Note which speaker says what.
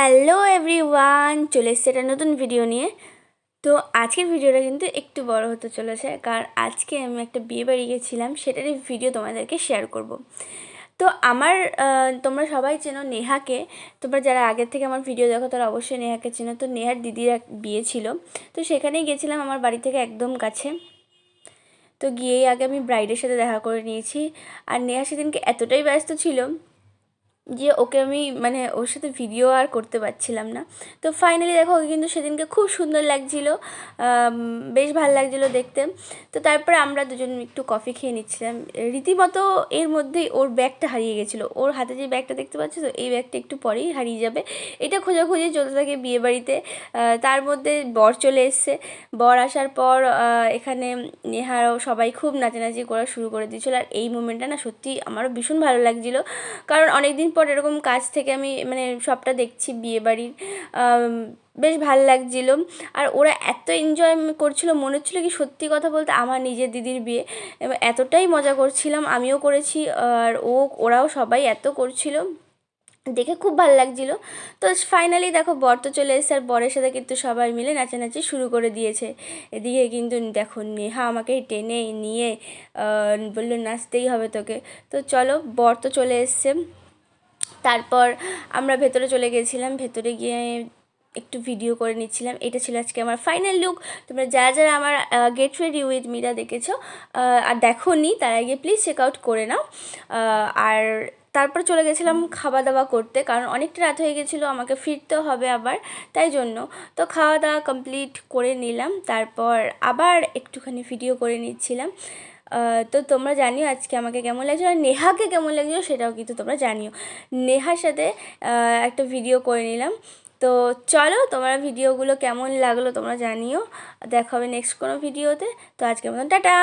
Speaker 1: Hello everyone, চলে এসেছে একটা নতুন ভিডিও নিয়ে। তো আজকের ভিডিওটা কিন্তু একটু বড় হতে চলেছে, কারণ আজকে আমি একটা বিয়ে বাড়ি গেছিলাম, সেটারই ভিডিও তোমাদেরকে শেয়ার করব। তো আমার তোমরা সবাই চেনো নেহাকে। তোমরা যারা আগের থেকে আমার ভিডিও দেখো তারা অবশ্যই নেহাকে চেনো। তো নেহার দিদির এক বিয়ে ছিল, তো সেখানেই গেছিলাম, আমার বাড়ি থেকে একদম কাছে। তো গিয়েই আগে আমি ব্রাইডের সাথে দেখা করে নিয়েছি। আর নেহা সেদিনকে এতটাই ব্যস্ত ছিল যে ওকে আমি ওর সাথে ভিডিও আর করতে পারছিলাম না। তো ফাইনালি দেখো, ওকে কিন্তু সেদিনকে খুব সুন্দর লাগছিল, বেশ ভালো লাগছিলো দেখতে। তো তারপরে আমরা দুজন একটু কফি খেয়ে নিচ্ছিলাম। রীতিমতো এর মধ্যেই ওর ব্যাগটা হারিয়ে গেছিলো। ওর হাতে যে ব্যাগটা দেখতে পাচ্ছি, তো এই ব্যাগটা একটু পরেই হারিয়ে যাবে। এটা খোঁজাখুঁজি চলতে থাকে বিয়ে বাড়িতে। তার মধ্যে বর চলে এসছে। বর আসার পর এখানে নেহারও সবাই খুব নাচানাচি করা শুরু করে দিয়েছিলো। আর এই মোমেন্টটা না সত্যি আমারও ভীষণ ভালো লাগছিলো, কারণ অনেক দিন পর এরকম কাছ থেকে আমি সবটা দেখছি বিয়েবাড়ির। বেশ ভালো লাগছিলো। আর ওরা এত এনজয় করছিলো, মনে হচ্ছিলো কি সত্যি কথা বলতে আমার নিজের দিদির বিয়ে। এবং এতটাই মজা করছিলাম, আমিও করেছি, আর ওরাও সবাই এত করছিলো, দেখে খুব ভালো লাগছিলো। তো ফাইনালি দেখো, বর তো চলে এসেছে, আর বরের সাথে কিন্তু সবাই মিলে নাচানাচি শুরু করে দিয়েছে। এদিকে কিন্তু দেখো, নেহা আমাকে টেনে নিয়ে বললো নাচতেই হবে তোকে। তো চলো, বর তো চলে এসছে। তারপর আমরা ভেতরে চলে গেছিলাম, ভেতরে গিয়ে একটু ভিডিও করে নিচ্ছিলাম। এটা ছিল আজকে আমার ফাইনাল লুক। তোমরা যারা যারা আমার গেট রেডি উইথ মিরা দেখেছো আর দেখোনি, তারা গিয়ে প্লিজ চেক আউট করে নাও। আর তারপর চলে গেছিলাম খাওয়া দাওয়া করতে, কারণ অনেকটা রাত হয়ে গেছিলো, আমাকে ফিরতেও হবে আবার, তাই জন্য। তো খাওয়া দাওয়া কমপ্লিট করে নিলাম, তারপর আবার একটুখানি ভিডিও করে নিচ্ছিলাম। তো তোমরা জানিও আজকে আমাকে কেমন লাগছিলো, আর নেহাকে কেমন লাগছিলো সেটাও কিন্তু তোমরা জানিও। নেহার সাথে একটা ভিডিও করে নিলাম। তো চলো, তোমরা ভিডিওগুলো কেমন লাগলো তোমরা জানিও। দেখা হবে নেক্সট কোনো ভিডিওতে। তো আজকের মতন টাটা।